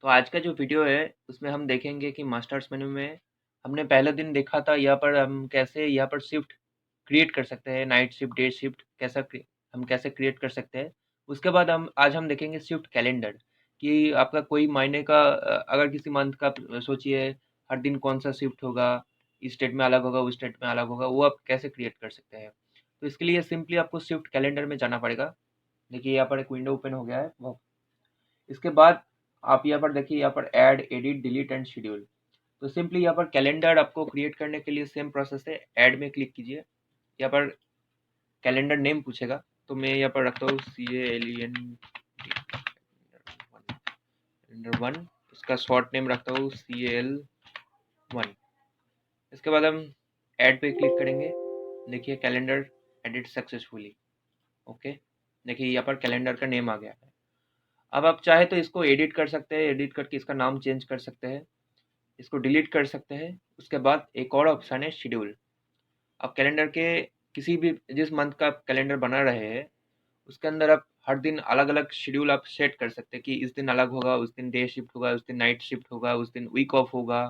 तो आज का जो वीडियो है उसमें हम देखेंगे कि मास्टर्स मेनू में हमने पहले दिन देखा था यहाँ पर हम कैसे यहाँ पर शिफ्ट क्रिएट कर सकते हैं, नाइट शिफ्ट, डे शिफ्ट हम कैसे क्रिएट कर सकते हैं। उसके बाद हम देखेंगे शिफ्ट कैलेंडर कि आपका कोई महीने का अगर किसी मंथ का सोचिए हर दिन कौन सा शिफ्ट होगा, इस स्टेट में अलग होगा, उस स्टेट में अलग होगा, वो आप कैसे क्रिएट कर सकते हैं। तो इसके लिए सिंपली आपको शिफ्ट कैलेंडर में जाना पड़ेगा। देखिए यहाँ पर एक विंडो ओपन हो गया है वो। इसके बाद आप यहाँ पर देखिए, यहाँ पर add, edit, delete and schedule. तो सिंपली यहाँ पर कैलेंडर आपको क्रिएट करने के लिए सेम प्रोसेस है। ऐड में क्लिक कीजिए, यहाँ पर कैलेंडर नेम पूछेगा, तो मैं यहाँ पर रखता हूँ CALEN कैलेंडर 1। इसका शॉर्ट नेम रखता हूँ CAL1। इसके बाद हम ऐड पे क्लिक करेंगे। देखिए कैलेंडर एडिट सक्सेसफुली। ओके, देखिए यहाँ पर कैलेंडर का नेम आ गया है। अब आप चाहे तो इसको एडिट कर सकते हैं, एडिट करके इसका नाम चेंज कर सकते हैं, इसको डिलीट कर सकते हैं। उसके बाद एक और ऑप्शन है शेड्यूल। आप कैलेंडर के किसी भी जिस मंथ का आप कैलेंडर बना रहे हैं उसके अंदर आप हर दिन अलग अलग शेड्यूल आप सेट कर सकते हैं कि इस दिन अलग होगा, उस दिन डे शिफ्ट होगा, उस दिन नाइट शिफ्ट होगा, उस दिन वीक ऑफ होगा।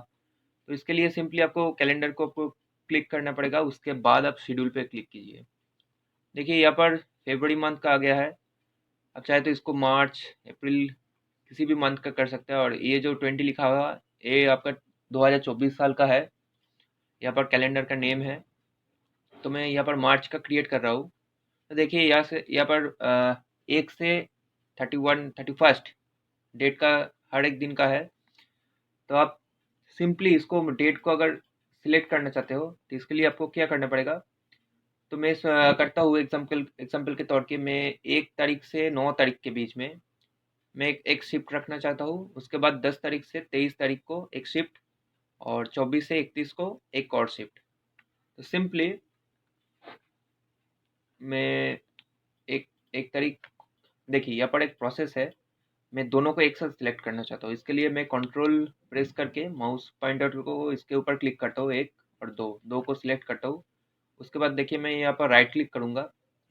तो इसके लिए सिंपली आपको कैलेंडर को आपको क्लिक करना पड़ेगा, उसके बाद आप शेड्यूल पे क्लिक कीजिए। देखिए यहाँ पर फरवरी मंथ का आ गया है। आप चाहे तो इसको मार्च, अप्रैल किसी भी मंथ का कर सकते हैं। और ये जो 20 लिखा हुआ ये आपका 2024 साल का है। यहाँ पर कैलेंडर का नेम है, तो मैं यहाँ पर मार्च का क्रिएट कर रहा हूँ। तो देखिए यहाँ पर 1 से 31 डेट का हर एक दिन का है। तो आप सिंपली इसको डेट को अगर सिलेक्ट करना चाहते हो तो इसके लिए आपको क्या करना पड़ेगा। तो मैं करता हूँ एग्जाम्पल के तौर पे, मैं 1 तारीख से 9 तारीख के बीच में मैं एक शिफ्ट रखना चाहता हूँ। उसके बाद 10 तारीख से 23 तारीख को एक शिफ्ट, और 24 से 31 को एक और शिफ्ट। तो सिंपली मैं एक एक तारीख, देखिए यहाँ पर एक प्रोसेस है। मैं दोनों को एक साथ सिलेक्ट करना चाहता हूँ। इसके लिए मैं कंट्रोल प्रेस करके माउस पॉइंटर को इसके ऊपर क्लिक करता हूँ, एक और दो, दो को सिलेक्ट करता हूँ। उसके बाद देखिए मैं यहाँ पर राइट क्लिक करूँगा,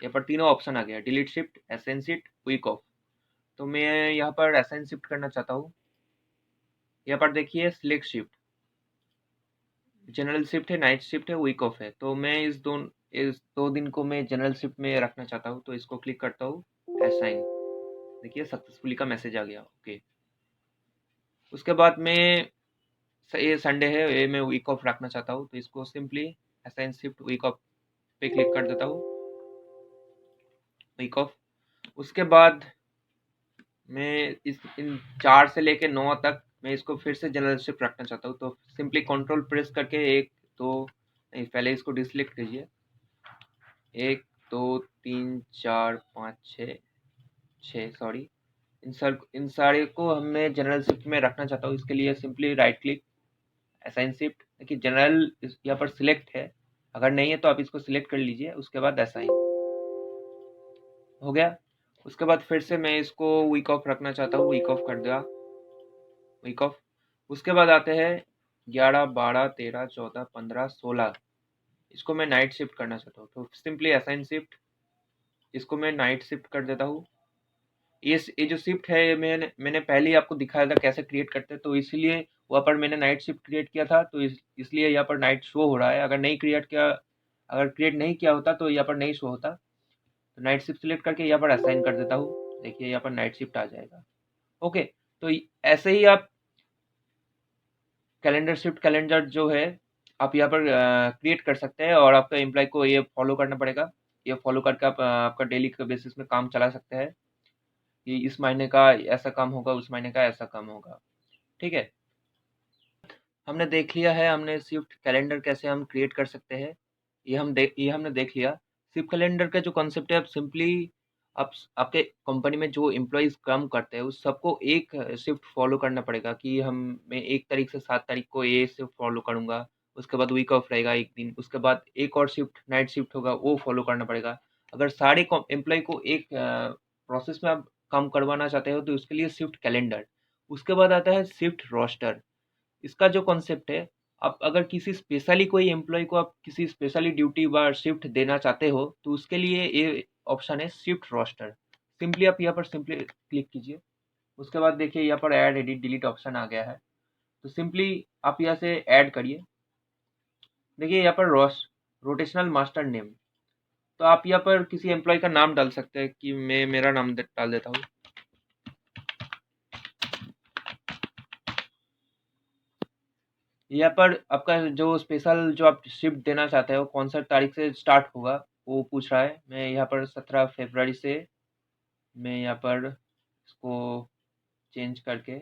यहाँ पर तीनों ऑप्शन आ गया, delete shift, assign shift, week off. तो मैं यहाँ पर असाइन शिफ्ट करना चाहता हूँ। यहाँ पर देखिए सिलेक्ट शिफ्ट, जनरल शिफ्ट है, नाइट शिफ्ट है, वीक ऑफ है। तो मैं इस दो दिन को मैं जनरल शिफ्ट में रखना चाहता हूँ, तो इसको क्लिक करता हूँ, असाइन। देखिए सक्सेसफुली का मैसेज आ गया। ओके, उसके बाद मैं ये संडे है, ये मैं वीक ऑफ रखना चाहता हूँ, तो इसको simply assign shift week off पे क्लिक कर देता हूँ, वीक ऑफ। उसके बाद मैं इस इन 4 से लेके 9 तक मैं इसको फिर से जनरल शिफ्ट रखना चाहता हूँ। तो सिंपली कंट्रोल प्रेस करके एक दो, नहीं पहले इसको डिसलेक्ट कीजिए, 1 2 3 4 5 6 सॉरी, इन सारे को हमें जनरल शिफ्ट में रखना चाहता हूँ। इसके लिए simply write click, assign shift. देखिए जनरल यहाँ पर सिलेक्ट है, अगर नहीं है तो आप इसको सिलेक्ट कर लीजिए। उसके बाद असाइन हो गया। उसके बाद फिर से मैं इसको वीक ऑफ रखना चाहता हूँ, वीक ऑफ कर दिया, वीक ऑफ। उसके बाद आते हैं 11 12 13 14 15 16, इसको मैं नाइट शिफ्ट करना चाहता हूँ। तो सिंपली असाइन शिफ्ट, इसको मैं नाइट शिफ्ट कर देता हूँ। ये जो शिफ्ट है, ये मैंने पहले ही आपको दिखाया था कैसे क्रिएट करते हैं, तो इसलिए वहाँ पर मैंने नाइट शिफ्ट क्रिएट किया था, तो इसलिए यहाँ पर नाइट शो हो रहा है। अगर क्रिएट नहीं किया होता तो यहाँ पर नहीं शो होता। तो नाइट शिफ्ट सिलेक्ट करके यहाँ पर असाइन कर देता हूँ। देखिए यहाँ पर नाइट शिफ्ट आ जाएगा। ओके, तो ऐसे ही आप कैलेंडर जो है आप यहाँ पर क्रिएट कर सकते हैं, और आपका एम्प्लॉय को ये फॉलो करना पड़ेगा। ये फॉलो करके आप आपका डेली के बेसिस में काम चला सकते हैं कि इस महीने का ऐसा काम होगा, उस महीने का ऐसा काम होगा। ठीक है, हमने देख लिया है हमने शिफ्ट कैलेंडर कैसे हम क्रिएट कर सकते हैं। ये हमने देख लिया। शिफ्ट कैलेंडर का जो कॉन्सेप्ट है, आप सिंपली आपके कंपनी में जो एम्प्लॉयज़ काम करते हैं उस सबको एक शिफ्ट फॉलो करना पड़ेगा कि मैं 1 तारीख से 7 तारीख को ये शिफ्ट फॉलो करूँगा। उसके बाद वीक ऑफ रहेगा एक दिन, उसके बाद एक और शिफ्ट नाइट शिफ्ट होगा, वो फॉलो करना पड़ेगा। अगर सारे एम्प्लॉय को एक प्रोसेस में आप काम करवाना चाहते हो तो उसके लिए शिफ्ट कैलेंडर। उसके बाद आता है शिफ्ट रोस्टर। इसका जो कॉन्सेप्ट है, आप अगर किसी स्पेशली कोई एम्प्लॉय को आप किसी स्पेशली ड्यूटी व शिफ्ट देना चाहते हो तो उसके लिए ये ऑप्शन है शिफ्ट रोस्टर। सिंपली आप यहाँ पर सिंपली क्लिक कीजिए। उसके बाद देखिए यहाँ पर ऐड एडिट डिलीट ऑप्शन आ गया है, तो सिंपली आप यहाँ से ऐड करिए। देखिए यहाँ पर रोटेशनल मास्टर नेम, तो आप यहाँ पर किसी एम्प्लॉय का नाम डाल सकते हैं कि मैं मेरा नाम डाल देता हूँ। यहाँ पर आपका जो स्पेशल जो आप शिफ्ट देना चाहते हो कौन सा तारीख से स्टार्ट होगा वो पूछ रहा है। मैं यहाँ पर 17 फरवरी से मैं यहाँ पर इसको चेंज करके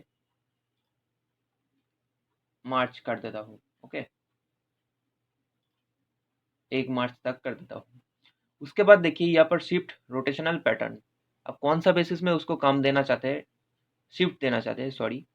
मार्च कर देता हूँ। ओके, 1 मार्च तक कर देता हूँ। उसके बाद देखिए यहाँ पर शिफ्ट रोटेशनल पैटर्न, आप कौन सा बेसिस में उसको काम देना चाहते हैं, शिफ्ट देना चाहते हैं सॉरी,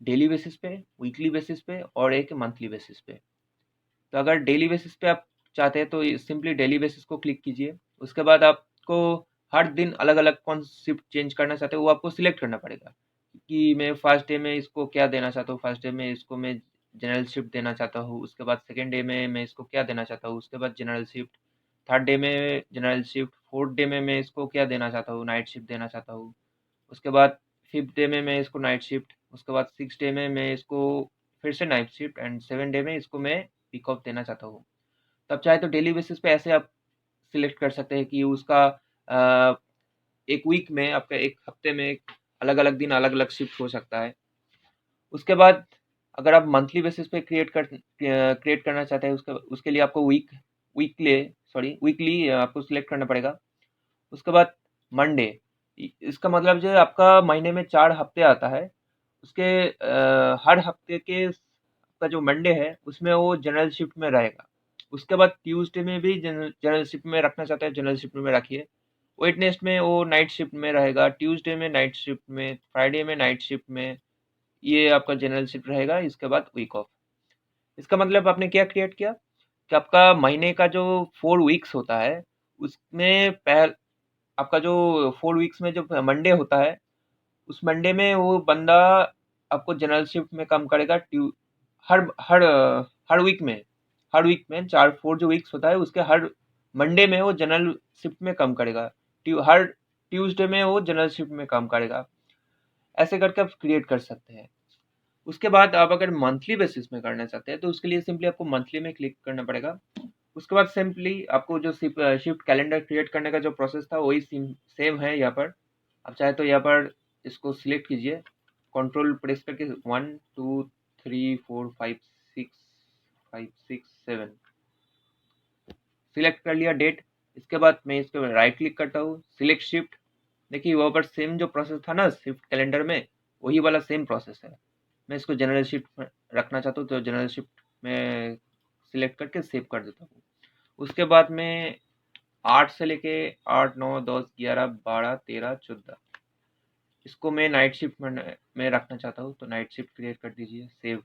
डेली बेसिस पे, वीकली बेसिस पे और एक मंथली बेसिस पे। तो अगर डेली बेसिस पे आप चाहते हैं तो सिंपली डेली बेसिस को क्लिक कीजिए। उसके बाद आपको हर दिन अलग अलग कौन शिफ्ट चेंज करना चाहते हो वो आपको सिलेक्ट करना पड़ेगा कि मैं फर्स्ट डे में इसको क्या देना चाहता हूँ। फर्स्ट डे में इसको मैं जनरल शिफ्ट देना चाहता हूँ, उसके बाद सेकेंड डे में मैं इसको क्या देना चाहता हूँ, उसके बाद जनरल शिफ्ट, थर्ड डे में जनरल शिफ्ट, फोर्थ डे में मैं इसको क्या देना चाहता हूँ, नाइट शिफ्ट देना चाहता हूँ। उसके बाद फिफ्थ डे में मैं इसको नाइट शिफ्ट, उसके बाद सिक्स डे में मैं इसको फिर से नाइट शिफ्ट एंड 7 डे में इसको मैं वीक ऑफ देना चाहता हूँ। तब चाहे तो डेली बेसिस पे ऐसे आप सिलेक्ट कर सकते हैं कि उसका एक वीक में आपका एक हफ्ते में अलग अलग दिन अलग अलग शिफ्ट हो सकता है। उसके बाद अगर आप मंथली बेसिस पे क्रिएट करना चाहते हैं उसके उसके लिए आपको वीकली आपको सिलेक्ट करना पड़ेगा। उसके बाद मंडे, इसका मतलब जो है आपका महीने में 4 हफ्ते आता है, उसके हर हफ्ते के का जो मंडे है उसमें वो जनरल शिफ्ट में रहेगा। उसके बाद ट्यूसडे में भी जनरल जनरल शिफ्ट में रखना चाहते हैं जनरल शिफ्ट में रखिए। वेडनेसडे में वो नाइट शिफ्ट में रहेगा, ट्यूसडे में नाइट शिफ्ट में, फ्राइडे में नाइट शिफ्ट में, ये आपका जनरल शिफ्ट रहेगा। इसके बाद वीक ऑफ। इसका मतलब आपने क्या क्रिएट किया कि आपका महीने का जो 4 वीक्स होता है उसमें आपका जो 4 वीक्स में जो मंडे होता है उस मंडे में वो बंदा आपको जनरल शिफ्ट में काम करेगा। हर हर हर वीक में चार फोर जो वीक्स होता है उसके हर मंडे में वो जनरल शिफ्ट में काम करेगा। हर ट्यूसडे में वो जनरल शिफ्ट में काम करेगा। ऐसे करके आप क्रिएट कर सकते हैं। उसके बाद आप अगर मंथली बेसिस में करना चाहते हैं तो उसके लिए सिंपली आपको मंथली में क्लिक करना पड़ेगा। उसके बाद सिंपली आपको जो शिफ्ट कैलेंडर क्रिएट करने का जो प्रोसेस था वही सेम है यहाँ पर। आप चाहे तो यहाँ पर इसको सिलेक्ट कीजिए, कंट्रोल प्रेस करके 1 2 3 4 5 6 सिलेक्ट कर लिया डेट। इसके बाद मैं इस पर राइट क्लिक करता हूँ, सिलेक्ट शिफ्ट। देखिए वहाँ पर सेम जो प्रोसेस था ना शिफ्ट कैलेंडर में, वही वाला सेम प्रोसेस है। मैं इसको जनरल शिफ्ट में रखना चाहता हूँ तो जनरल शिफ्ट में सिलेक्ट करके सेव कर देता हूँ। उसके बाद में 8 से लेके 8 9 10 11 12 13 14 इसको मैं नाइट शिफ्ट में रखना चाहता हूँ तो नाइट शिफ्ट क्रिएट कर दीजिए, सेव।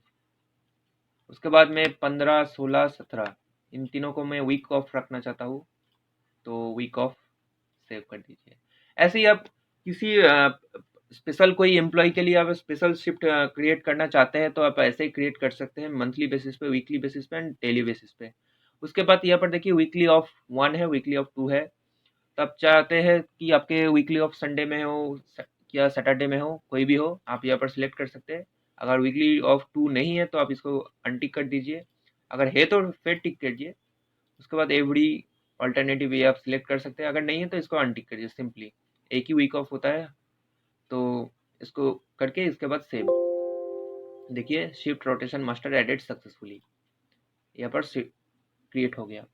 उसके बाद में 15 16 17 इन तीनों को मैं वीक ऑफ रखना चाहता हूँ तो वीक ऑफ, सेव कर दीजिए। ऐसे ही आप किसी स्पेशल कोई एम्प्लॉय के लिए आप स्पेशल शिफ्ट क्रिएट करना चाहते हैं तो आप ऐसे ही क्रिएट कर सकते हैं, मंथली बेसिस पे, वीकली बेसिस पे एंड डेली बेसिस पे। उसके बाद यहाँ पर देखिए वीकली ऑफ 1 है, वीकली ऑफ 2 है। तो आप चाहते हैं कि आपके वीकली ऑफ संडे में हो या सैटरडे में हो, कोई भी हो, आप यहाँ पर सिलेक्ट कर सकते हैं। अगर वीकली ऑफ 2 नहीं है तो आप इसको अनटिक कर दीजिए, अगर है तो फिर टिक कीजिए। उसके बाद एवरी ऑल्टरनेटिव ये आप सिलेक्ट कर सकते हैं, अगर नहीं है तो इसको अनटिक करिए। सिंपली एक ही वीक ऑफ होता है तो इसको करके इसके बाद सेव। देखिए shift rotation master added successfully, यहाँ पर क्रिएट हो गया।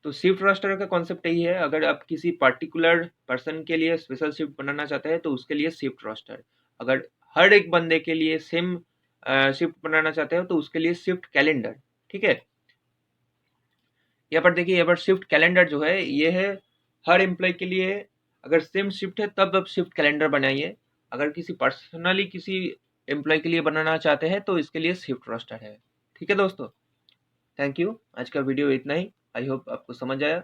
तो शिफ्ट रोस्टर का कॉन्सेप्ट यही है, अगर आप किसी पर्टिकुलर पर्सन के लिए स्पेशल शिफ्ट बनाना चाहते हैं तो उसके लिए शिफ्ट रोस्टर, अगर हर एक बंदे के लिए सेम शिफ्ट बनाना चाहते हो तो उसके लिए शिफ्ट कैलेंडर। ठीक है, यहाँ पर देखिए यहाँ पर शिफ्ट कैलेंडर जो है ये है हर एम्प्लॉय के लिए। अगर सेम शिफ्ट है तब आप शिफ्ट कैलेंडर बनाइए, अगर किसी पर्सनली किसी एम्प्लॉय के लिए बनाना चाहते हैं तो इसके लिए शिफ्ट रोस्टर है। ठीक है दोस्तों, थैंक यू। आज का वीडियो इतना ही, आई होप आपको समझ आया।